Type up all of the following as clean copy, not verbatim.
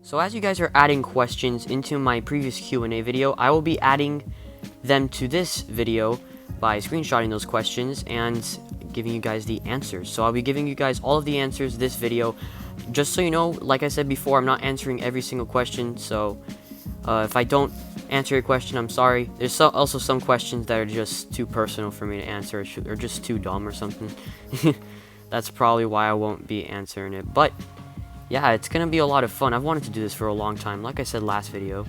So as you guys are adding questions into my previous Q&A video, I will be adding them to this video by screenshotting those questions and giving you guys the answers. So I'll be giving you guys all of the answers this video. Just so you know, like I said before, I'm not answering every single question, so if I don't answer your question, I'm sorry. There's also some questions that are just too personal for me to answer, or just too dumb or something. That's probably why I won't be answering it, but yeah, it's gonna be a lot of fun. I've wanted to do this for a long time, like I said last video.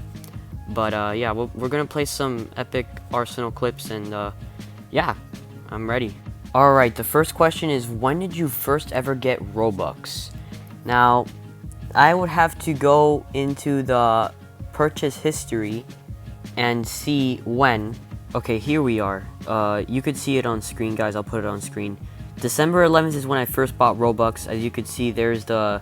But yeah, we're gonna play some epic Arsenal clips, and yeah, I'm ready. Alright, the first question is, when did you first ever get Robux? Now, I would have to go into the purchase history and see when. Okay, here we are. You could see it on screen, guys. I'll put it on screen. December 11th is when I first bought Robux. As you could see, there's the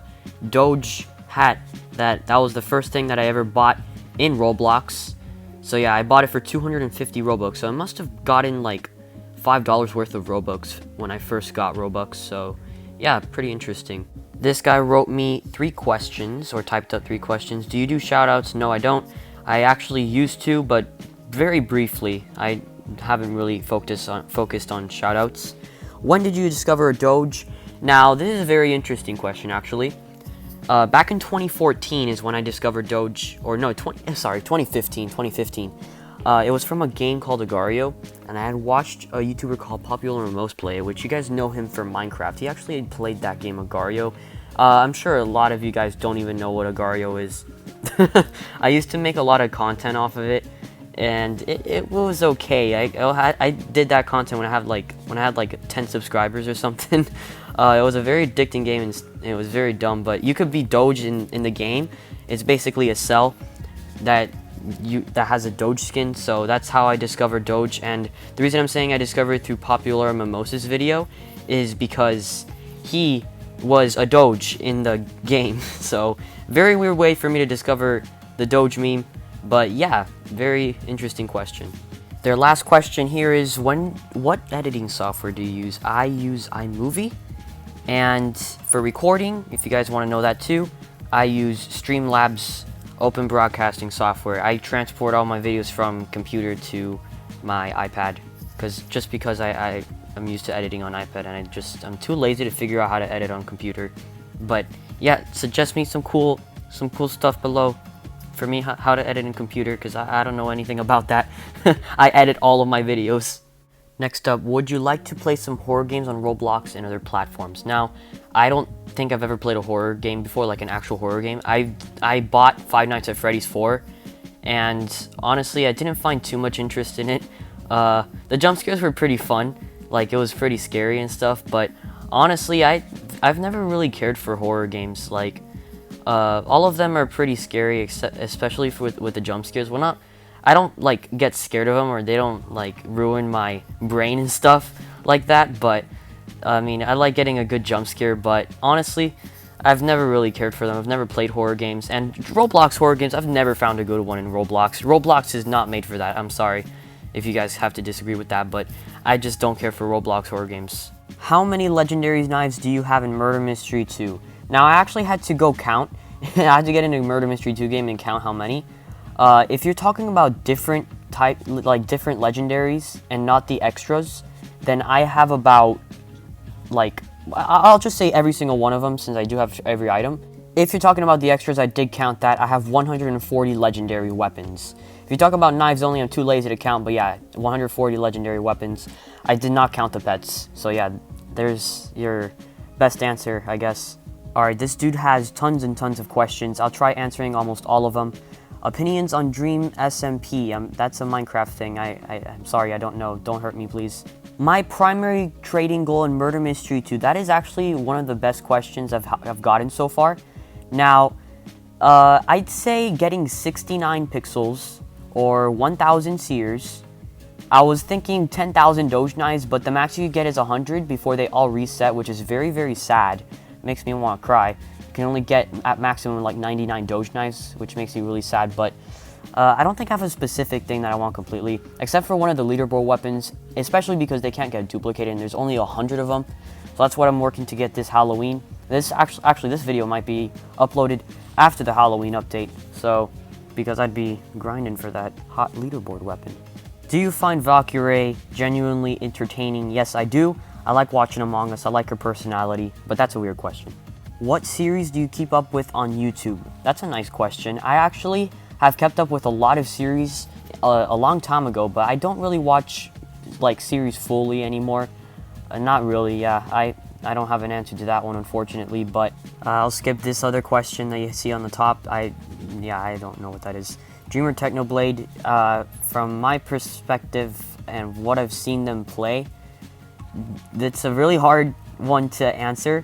Doge hat. That was the first thing that I ever bought in Roblox. So yeah, I bought it for 250 Robux. So I must have gotten like $5 worth of Robux when I first got Robux. So yeah, pretty interesting. This guy wrote me 3 questions, or typed up 3 questions. Do you do shoutouts? No, I don't. I actually used to, but very briefly. I haven't really focused on shoutouts. When did you discover Doge? Now, this is a very interesting question, actually. Back in 2014 is when I discovered Doge, or no, 2015. It was from a game called Agario, and I had watched a YouTuber called Popular Most play it, which you guys know him from Minecraft. He actually played that game Agario. I'm sure a lot of you guys don't even know what Agario is. I used to make a lot of content off of it, and it was okay. I did that content when I had like 10 subscribers or something. It was a very addicting game, and it was very dumb, but you could be Doge in the game. It's basically a cell that has a Doge skin, so that's how I discovered Doge. And the reason I'm saying I discovered it through Popular Mimosas video is because he was a Doge in the game. So very weird way for me to discover the Doge meme, but yeah, very interesting question. Their last question here is, what editing software do you use? I use iMovie, and for recording, if you guys want to know that too, I use Streamlabs open broadcasting software. I transport all my videos from computer to my iPad because I'm used to editing on iPad, and I'm too lazy to figure out how to edit on computer. But yeah, suggest me some cool stuff below for me how to edit in computer, because I don't know anything about that. I edit all of my videos. Next up, would you like to play some horror games on Roblox and other platforms? Now, I don't think I've ever played a horror game before, like an actual horror game. I bought Five Nights at Freddy's 4, and honestly, I didn't find too much interest in it. The jump scares were pretty fun, like it was pretty scary and stuff, but honestly, I've never really cared for horror games. Like, all of them are pretty scary, especially with the jump scares. I don't like get scared of them, or they don't like ruin my brain and stuff like that, but I mean, I like getting a good jump scare. But honestly, I've never really cared for them. I've never played horror games, and Roblox horror games, I've never found a good one in Roblox. Roblox is not made for that. I'm sorry if you guys have to disagree with that, but I just don't care for Roblox horror games. How many legendary knives do you have in Murder Mystery 2? Now, I actually had to go count. I had to get into Murder Mystery 2 game and count how many. If you're talking about different legendaries and not the extras, then I have about, like, I'll just say every single one of them, since I do have every item. If you're talking about the extras, I did count that. I have 140 legendary weapons. If you talk about knives only, I'm too lazy to count, but yeah, 140 legendary weapons. I did not count the pets, so yeah, there's your best answer, I guess. Alright, this dude has tons and tons of questions. I'll try answering almost all of them. Opinions on Dream SMP. That's a Minecraft thing. I'm sorry, I don't know. Don't hurt me, please. My primary trading goal in Murder Mystery 2. That is actually one of the best questions I've gotten so far. Now, I'd say getting 69 pixels or 1,000 sears. I was thinking 10,000 Doge knives, but the max you could get is 100 before they all reset, which is very, very sad. Makes me want to cry. You can only get at maximum like 99 Doge knives, which makes me really sad, but I don't think I have a specific thing that I want completely, except for one of the leaderboard weapons, especially because they can't get duplicated and there's only 100 of them. So that's what I'm working to get this Halloween. This actually this video might be uploaded after the Halloween update, so because I'd be grinding for that hot leaderboard weapon. Do you find Valkyrie genuinely entertaining? Yes, I do. I like watching Among Us. I like her personality, but that's a weird question. What series do you keep up with on YouTube? That's a nice question. I actually have kept up with a lot of series a long time ago, but I don't really watch like series fully anymore. Not really, yeah. I don't have an answer to that one, unfortunately, but I'll skip this other question that you see on the top. I don't know what that is. Dreamer Technoblade, from my perspective and what I've seen them play, it's a really hard one to answer.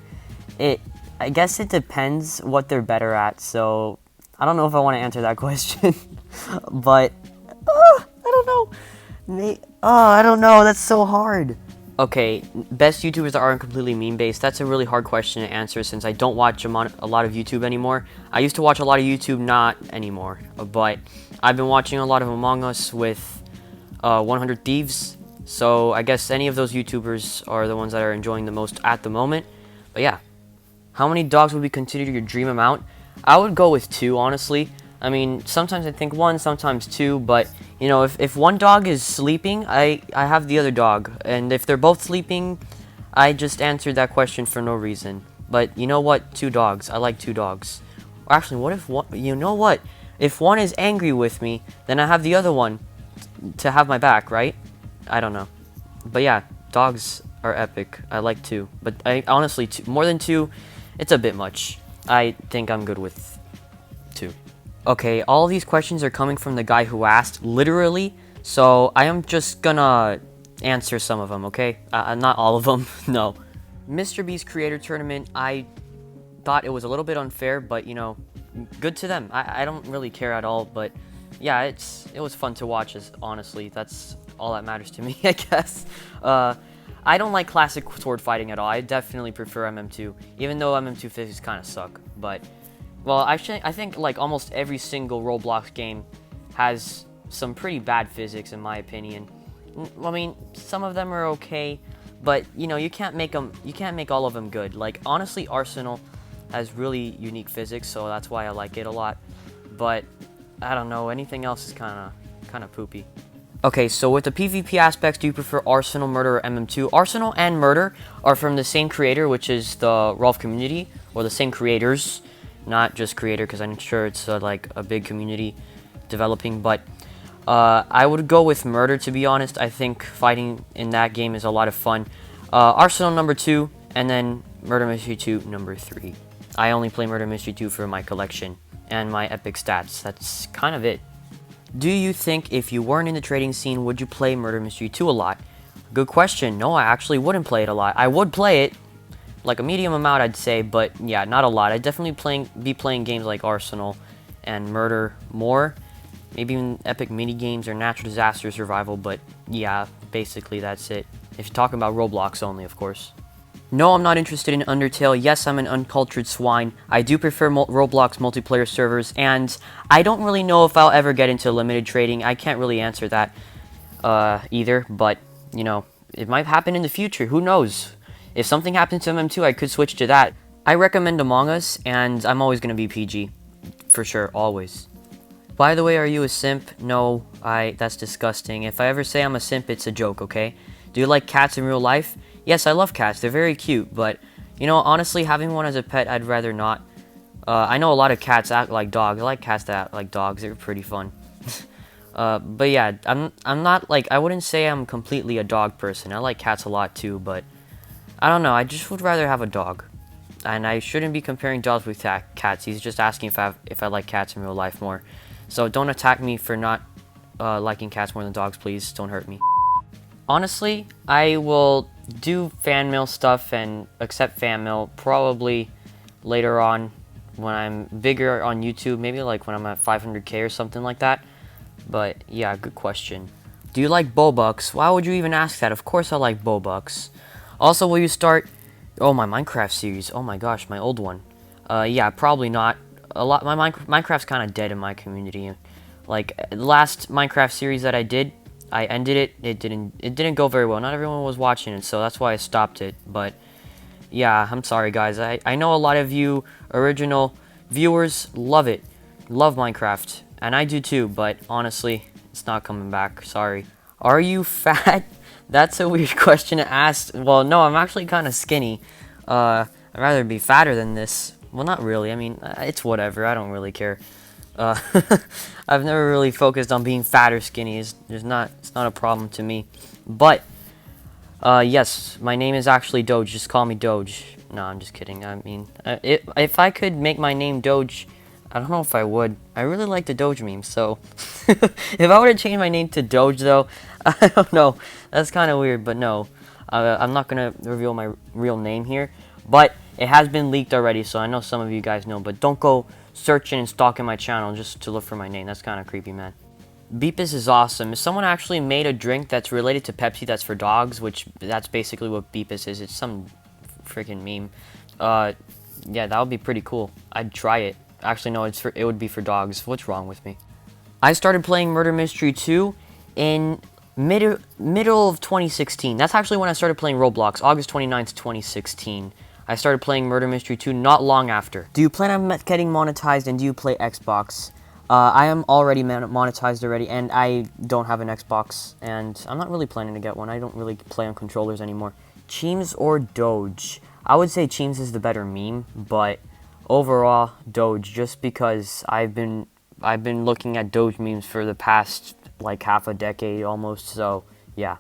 I guess it depends what they're better at, so I don't know if I want to answer that question, but I don't know. I don't know, that's so hard. Okay, best YouTubers that aren't completely meme-based, that's a really hard question to answer since I don't watch a lot of YouTube anymore. I used to watch a lot of YouTube, not anymore, but I've been watching a lot of Among Us with 100 Thieves, so I guess any of those YouTubers are the ones that are enjoying the most at the moment. But yeah, how many dogs would be considered your dream amount? I would go with 2, honestly. I mean, sometimes I think 1, sometimes 2, but, you know, if one dog is sleeping, I have the other dog. And if they're both sleeping, I just answered that question for no reason. But you know what? 2 dogs. I like 2 dogs. Actually, what if one... You know what? If one is angry with me, then I have the other one to have my back, right? I don't know. But yeah, dogs are epic. I like 2. But I honestly, more than 2, it's a bit much. I think I'm good with 2. Okay, all these questions are coming from the guy who asked, literally, so I am just gonna answer some of them, okay? Not all of them, no. Mr. Beast Creator Tournament, I thought it was a little bit unfair, but, you know, good to them. I don't really care at all, but, yeah, it was fun to watch, honestly. That's all that matters to me, I guess. I don't like classic sword fighting at all. I definitely prefer MM2, even though MM2 physics kind of suck, but... Well, actually, I think like almost every single Roblox game has some pretty bad physics, in my opinion. I mean, some of them are okay, but you know, you can't make all of them good. Like honestly, Arsenal has really unique physics, so that's why I like it a lot. But I don't know, anything else is kind of poopy. Okay, so with the PvP aspects, do you prefer Arsenal, Murder, or MM2? Arsenal and Murder are from the same creator, which is the Rolf community, or the same creators. Not just creator, because I'm sure it's like a big community developing, but I would go with Murder, to be honest. I think fighting in that game is a lot of fun. Arsenal number 2, and then Murder Mystery 2 number 3. I only play Murder Mystery 2 for my collection and my epic stats. That's kind of it. Do you think if you weren't in the trading scene, would you play Murder Mystery 2 a lot? Good question. No, I actually wouldn't play it a lot. I would play it, like a medium amount, I'd say, but yeah, not a lot. I'd definitely be playing games like Arsenal and Murder more. Maybe even epic mini games or natural disaster survival, but yeah, basically that's it. If you're talking about Roblox only, of course. No, I'm not interested in Undertale. Yes, I'm an uncultured swine. I do prefer Roblox multiplayer servers, and I don't really know if I'll ever get into limited trading. I can't really answer that either, but, you know, it might happen in the future. Who knows? If something happens to MM2, I could switch to that. I recommend Among Us, and I'm always going to be PG. For sure, always. By the way, are you a simp? No, that's disgusting. If I ever say I'm a simp, it's a joke, okay? Do you like cats in real life? Yes, I love cats. They're very cute, but, you know, honestly, having one as a pet, I'd rather not. I know a lot of cats act like dogs. I like cats that act like dogs. They're pretty fun. But yeah, I'm not, like, I wouldn't say I'm completely a dog person. I like cats a lot, too, but... I don't know, I just would rather have a dog. And I shouldn't be comparing dogs with cats. He's just asking if I like cats in real life more. So don't attack me for not liking cats more than dogs, please. Don't hurt me. Honestly, I will do fan mail stuff and accept fan mail probably later on when I'm bigger on YouTube. Maybe like when I'm at 500k or something like that. But yeah, good question. Do you like Robux? Why would you even ask that? Of course I like Robux. Also, will you start... Oh, my Minecraft series. Oh my gosh, my old one. Yeah, probably not. My Minecraft's kind of dead in my community. Like, the last Minecraft series that I did, I ended it. It didn't go very well. Not everyone was watching it, so that's why I stopped it. But, yeah, I'm sorry, guys. I know a lot of you original Viewers love it. Love Minecraft. And I do too, but honestly, it's not coming back. Sorry. Are you fat? That's a weird question to ask. Well, no, I'm actually kind of skinny. I'd rather be fatter than this. Well, not really. I mean, it's whatever. I don't really care. Uh, I've never really focused on being fat or skinny. It's not a problem to me. But, yes, my name is actually Doge. Just call me Doge. No, I'm just kidding. I mean, if I could make my name Doge, I don't know if I would. I really like the Doge meme, so if I were to change my name to Doge, though, I don't know. That's kind of weird, but no. I'm not going to reveal my real name here, but it has been leaked already, so I know some of you guys know, but don't go searching and stalking my channel just to look for my name. That's kind of creepy, man. Beepus is awesome. If someone actually made a drink that's related to Pepsi that's for dogs, which that's basically what Beepus is. It's some freaking meme. Yeah, that would be pretty cool. I'd try it. Actually, no, it would be for dogs. What's wrong with me? I started playing Murder Mystery 2 in middle of 2016. That's actually when I started playing Roblox, August 29th, 2016. I started playing Murder Mystery 2 not long after. Do you plan on getting monetized, and do you play Xbox? I am already monetized already, and I don't have an Xbox, and I'm not really planning to get one. I don't really play on controllers anymore. Cheems or Doge? I would say Cheems is the better meme, but overall, Doge, just because I've been looking at Doge memes for the past, like, half a decade almost, so, yeah.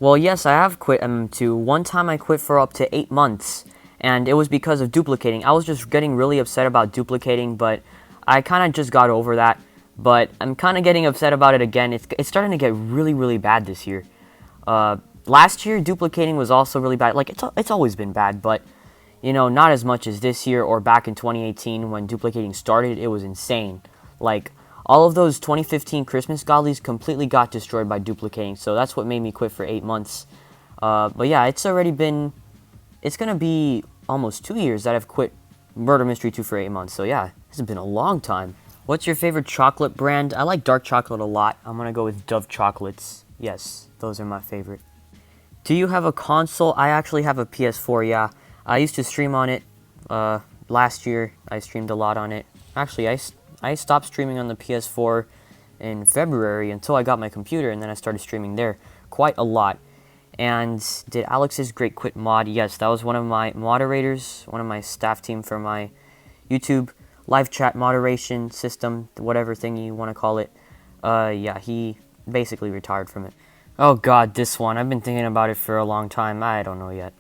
Well, yes, I have quit MM2. One time I quit for up to 8 months, and it was because of duplicating. I was just getting really upset about duplicating, but I kind of just got over that. But I'm kind of getting upset about it again. It's starting to get really, really bad this year. Last year, duplicating was also really bad. Like, it's always been bad, but you know, not as much as this year or back in 2018 when duplicating started. It was insane. Like, all of those 2015 Christmas godlies completely got destroyed by duplicating, so that's what made me quit for 8 months. But yeah, it's going to be almost 2 years that I've quit Murder Mystery 2 for 8 months, so yeah, this has been a long time. What's your favorite chocolate brand? I like dark chocolate a lot. I'm going to go with Dove chocolates. Yes, those are my favorite. Do you have a console? I actually have a PS4, yeah. I used to stream on it. Last year, I streamed a lot on it. Actually, I stopped streaming on the PS4 in February until I got my computer, and then I started streaming there quite a lot. And did Alex's Great Quit mod? Yes, that was one of my moderators, one of my staff team for my YouTube live chat moderation system, whatever thing you want to call it. Yeah, he basically retired from it. Oh god, this one. I've been thinking about it for a long time. I don't know yet.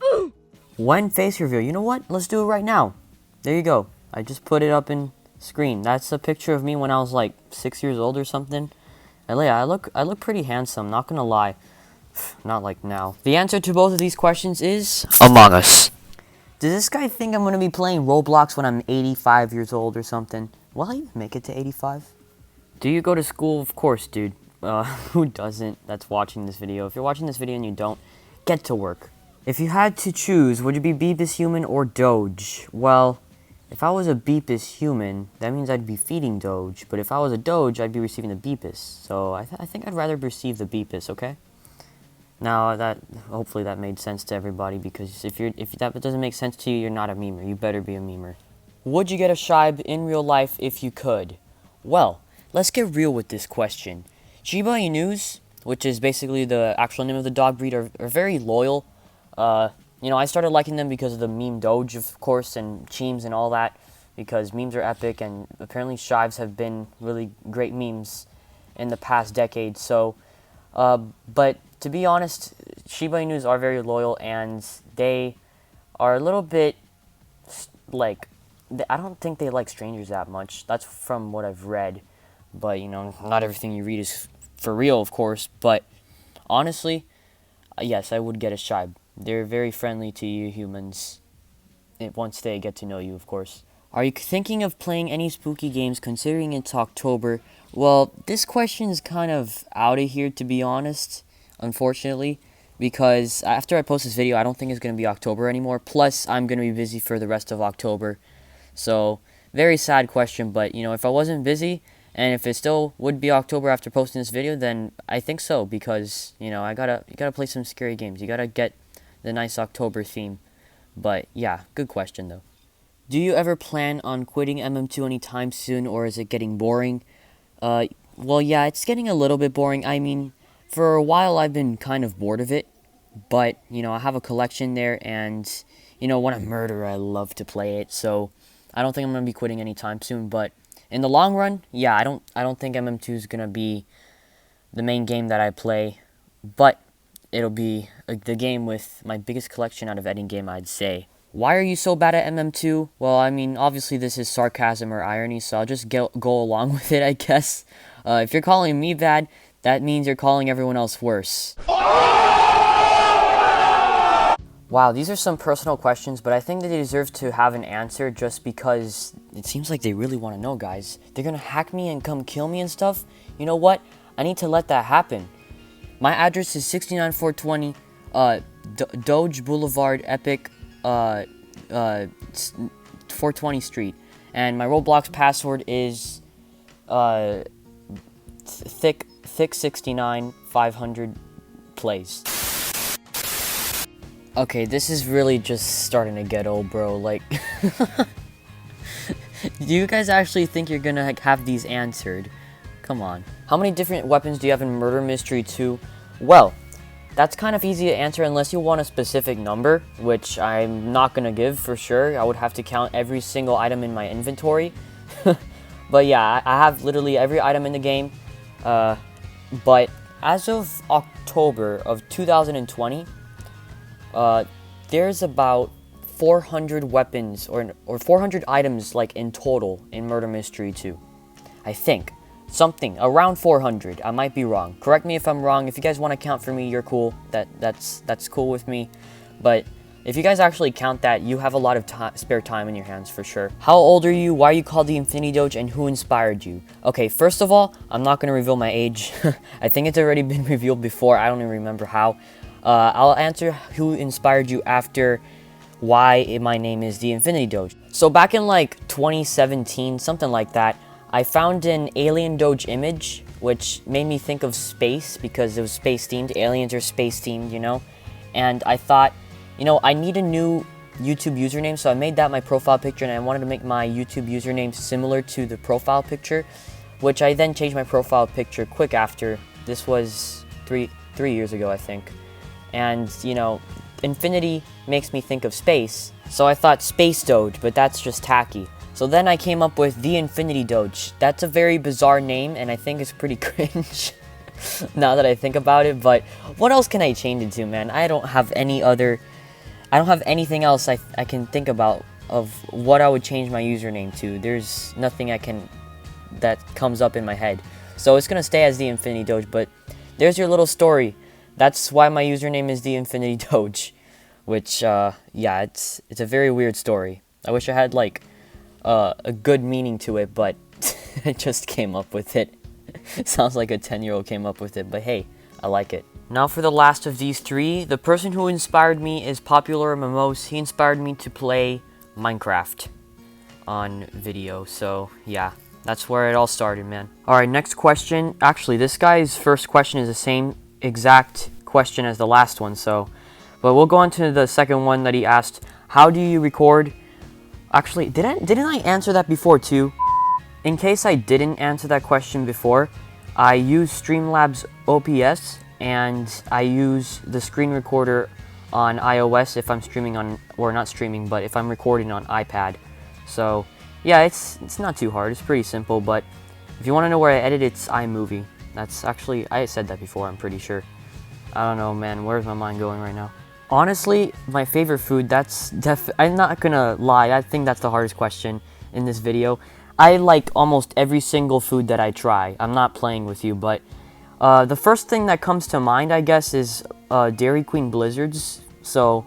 When face reveal? You know what? Let's do it right now. There you go. I just put it up in screen. That's a picture of me when I was like 6 years old or something. And yeah, I look pretty handsome, not gonna lie. Not like now. The answer to both of these questions is Among Us. Does this guy think I'm gonna be playing Roblox when I'm 85 years old or something? Will I even make it to 85? Do you go to school? Of course, dude. Who doesn't that's watching this video? If you're watching this video and you don't, get to work. If you had to choose, would you be Beepus Human or Doge? Well, if I was a Beepus Human, that means I'd be feeding Doge. But if I was a Doge, I'd be receiving the Beepus. So I think I'd rather receive the Beepus, okay? Now, hopefully that made sense to everybody, because if that doesn't make sense to you, you're not a memer. You better be a memer. Would you get a Shiba in real life if you could? Well, let's get real with this question. Shiba Inus, which is basically the actual name of the dog breed, are very loyal. You know, I started liking them because of the meme Doge, of course, and Cheems and all that, because memes are epic, and apparently Shibes have been really great memes in the past decade. So, but to be honest, Shiba Inus are very loyal, and they are a little bit, like, I don't think they like strangers that much. That's from what I've read. But, you know, not everything you read is for real, of course. But, honestly, yes, I would get a Shibe. They're very friendly to you humans, once they get to know you, of course. Are you thinking of playing any spooky games considering it's October? Well, this question is kind of out of here, to be honest, unfortunately. Because after I post this video, I don't think it's going to be October anymore. Plus, I'm going to be busy for the rest of October. So, very sad question, but, you know, if I wasn't busy, and if it still would be October after posting this video, then I think so, because, you know, you gotta play some scary games. You gotta get the nice October theme. But, yeah, good question, though. Do you ever plan on quitting MM2 anytime soon, or is it getting boring? Well, yeah, it's getting a little bit boring. I mean, for a while I've been kind of bored of it, but, you know, I have a collection there, and, you know, when I'm murderer, I love to play it, so I don't think I'm going to be quitting anytime soon, but in the long run, yeah, I don't think MM2 is going to be the main game that I play, but it'll be the game with my biggest collection out of any game, I'd say. Why are you so bad at MM2? Well, I mean, obviously this is sarcasm or irony, so I'll just go along with it, I guess. If you're calling me bad, that means you're calling everyone else worse. Wow, these are some personal questions, but I think that they deserve to have an answer just because it seems like they really want to know, guys. They're gonna hack me and come kill me and stuff? You know what? I need to let that happen. My address is 69420 Doge Boulevard, Epic, 420 Street, and my Roblox password is thick 69 500 plays. Okay, this is really just starting to get old, bro. Like, do you guys actually think you're gonna have these answered? Come on. How many different weapons do you have in Murder Mystery 2? Well, that's kind of easy to answer unless you want a specific number, which I'm not gonna give for sure. I would have to count every single item in my inventory. But yeah, I have literally every item in the game. But as of October of 2020, there's about 400 weapons or 400 items like in total in Murder Mystery 2. I think. Something around 400. I might be wrong. Correct me if I'm wrong. If you guys want to count for me, you're cool. That's cool with me. But if you guys actually count that, you have a lot of spare time in your hands for sure. How old are you? Why are you called the Infinity Doge? And who inspired you? Okay, first of all, I'm not going to reveal my age. I think it's already been revealed before. I don't even remember how. I'll answer who inspired you after why my name is the Infinity Doge. So back in like 2017, something like that, I found an alien Doge image, which made me think of space because it was space themed. Aliens are space themed, you know? And I thought, you know, I need a new YouTube username, so I made that my profile picture, and I wanted to make my YouTube username similar to the profile picture, which I then changed my profile picture quick after. This was three years ago, I think. And, you know, infinity makes me think of space, so I thought Space Doge, but that's just tacky. So then I came up with the Infinity Doge. That's a very bizarre name, and I think it's pretty cringe now that I think about it, but what else can I change it to, man? I don't have anything else I can think about of what I would change my username to. There's nothing that comes up in my head. So it's gonna stay as the Infinity Doge, but there's your little story. That's why my username is the Infinity Doge, which, yeah, it's a very weird story. I wish I had, like, a good meaning to it, but I just came up with it. Sounds like a 10-year-old came up with it, but hey, I like it. Now for the last of these three, the person who inspired me is Popular Mimose. He inspired me to play Minecraft on video, so yeah, that's where it all started, man. Alright, next question. Actually, this guy's first question is the same exact question as the last one, but we'll go on to the second one that he asked. How do you record? Actually, didn't I answer that before too? In case I didn't answer that question before, I use Streamlabs OBS, and I use the screen recorder on iOS if I'm streaming on, or not streaming, but if I'm recording on iPad. So yeah, it's not too hard. It's pretty simple, but if you want to know where I edit, it's iMovie. That's actually, I said that before, I'm pretty sure. I don't know, man, where's my mind going right now? Honestly, my favorite food, I'm not gonna lie, I think that's the hardest question in this video. I like almost every single food that I try. I'm not playing with you, but the first thing that comes to mind, I guess, is Dairy Queen Blizzards. So,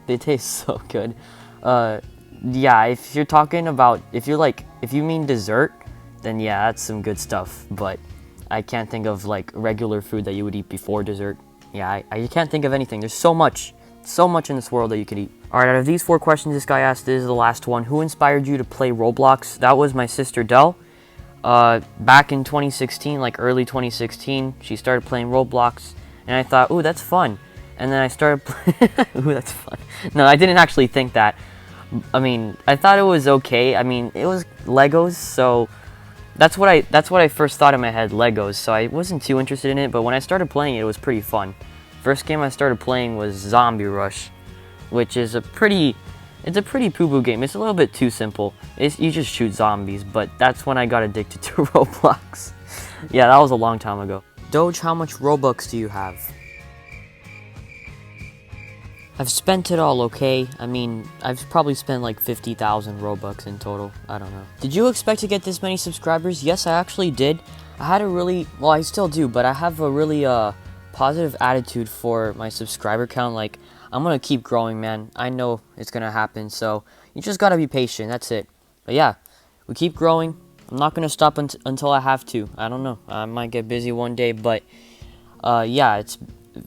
they taste so good. Yeah, if you're talking about, if you mean dessert, then yeah, that's some good stuff, but I can't think of like regular food that you would eat before dessert. Yeah, I can't think of anything. There's so much in this world that you could eat. Alright, out of these 4 questions this guy asked, this is the last one. Who inspired you to play Roblox? That was my sister Dell. Back in 2016, like early 2016, she started playing Roblox, and I thought, ooh, that's fun. And then I started playing, ooh, that's fun. No, I didn't actually think that. I mean, I thought it was okay. I mean, it was Legos, so that's what I first thought in my head, Legos. So I wasn't too interested in it, but when I started playing it, it was pretty fun. First game I started playing was Zombie Rush, which is a pretty poo-poo game. It's a little bit too simple. You just shoot zombies, but that's when I got addicted to Roblox. Yeah, that was a long time ago. Doge, how much Robux do you have? I've spent it all, okay? I mean, I've probably spent like 50,000 Robux in total. I don't know. Did you expect to get this many subscribers? Yes, I actually did. I had a really, well, I still do, but I have a really positive attitude for my subscriber count. Like, I'm gonna keep growing, man. I know it's gonna happen, so you just gotta be patient. That's it. But yeah, we keep growing. I'm not gonna stop until I have to. I don't know. I might get busy one day, but yeah,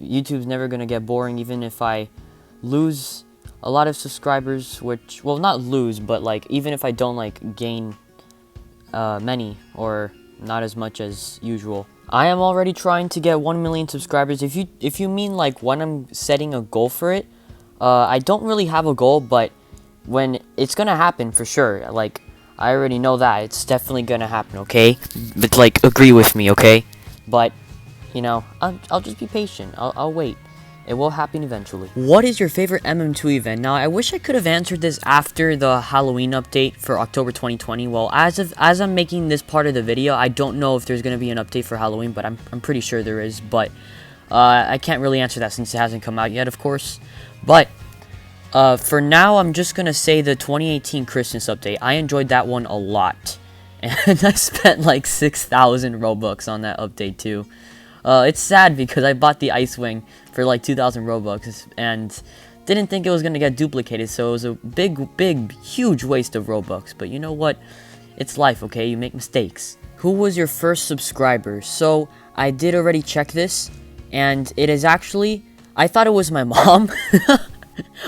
YouTube's never gonna get boring, even if I lose a lot of subscribers, which, well, not lose, but like even if I don't like gain many or not as much as usual. I am already trying to get 1 million subscribers. If you mean like when I'm setting a goal for it, I don't really have a goal, but when it's gonna happen for sure. Like, I already know that it's definitely gonna happen, okay? But like, agree with me, okay? But you know, I'll just be patient. I'll wait. It will happen eventually. What is your favorite MM2 event? Now, I wish I could have answered this after the Halloween update for October 2020. Well, as I'm making this part of the video, I don't know if there's going to be an update for Halloween, but I'm pretty sure there is. But I can't really answer that since it hasn't come out yet, of course. But for now, I'm just going to say the 2018 Christmas update. I enjoyed that one a lot. And I spent like 6,000 Robux on that update too. It's sad because I bought the Ice Wing for like 2,000 Robux and didn't think it was going to get duplicated, so it was a big, huge waste of Robux. But you know what? It's life, okay? You make mistakes. Who was your first subscriber? So, I did already check this, and it is actually, I thought it was my mom,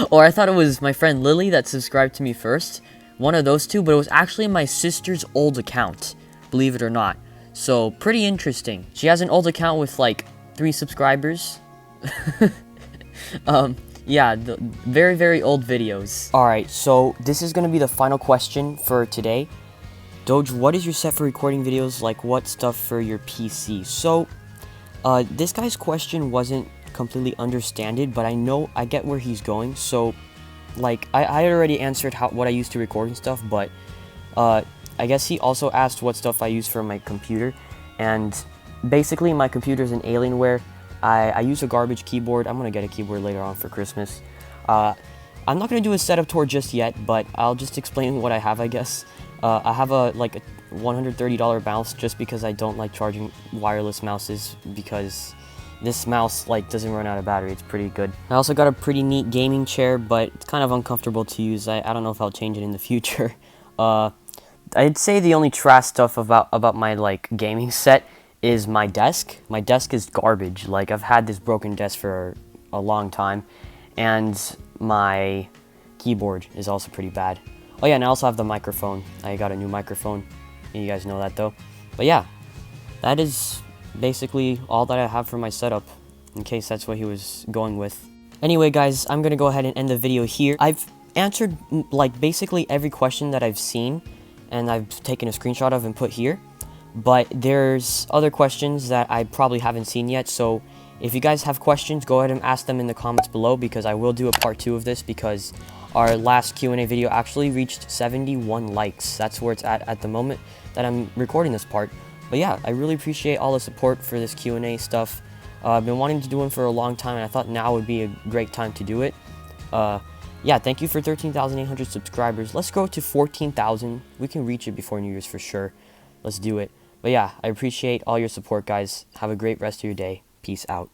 or I thought it was my friend Lily that subscribed to me first. One of those two, but it was actually my sister's old account, believe it or not. So, pretty interesting. She has an old account with, like, 3 subscribers. Yeah, the very, very old videos. Alright, so this is going to be the final question for today. Doge, what is your set for recording videos? Like, what stuff for your PC? So, this guy's question wasn't completely understanded, but I get where he's going. So, like, I already answered what I use to record and stuff, but, I guess he also asked what stuff I use for my computer, and basically my computer is an Alienware. I use a garbage keyboard. I'm going to get a keyboard later on for Christmas. I'm not going to do a setup tour just yet, but I'll just explain what I have, I guess. I have a $130 mouse just because I don't like charging wireless mouses, because this mouse like doesn't run out of battery. It's pretty good. I also got a pretty neat gaming chair, but it's kind of uncomfortable to use. I don't know if I'll change it in the future. I'd say the only trash stuff about my like gaming set is my desk. My desk is garbage. Like, I've had this broken desk for a long time, and my keyboard is also pretty bad. Oh yeah, and I also have the microphone. I got a new microphone. You guys know that though. But yeah, that is basically all that I have for my setup, in case that's what he was going with. Anyway guys, I'm gonna go ahead and end the video here. I've answered like basically every question that I've seen, and I've taken a screenshot of and put here. But there's other questions that I probably haven't seen yet, so if you guys have questions, go ahead and ask them in the comments below, because I will do a part 2 of this, because our last Q&A video actually reached 71 likes. That's where it's at the moment that I'm recording this part. But yeah, I really appreciate all the support for this Q&A stuff. I've been wanting to do one for a long time, and I thought now would be a great time to do it. Yeah, thank you for 13,800 subscribers. Let's go to 14,000. We can reach it before New Year's for sure. Let's do it. But yeah, I appreciate all your support, guys. Have a great rest of your day. Peace out.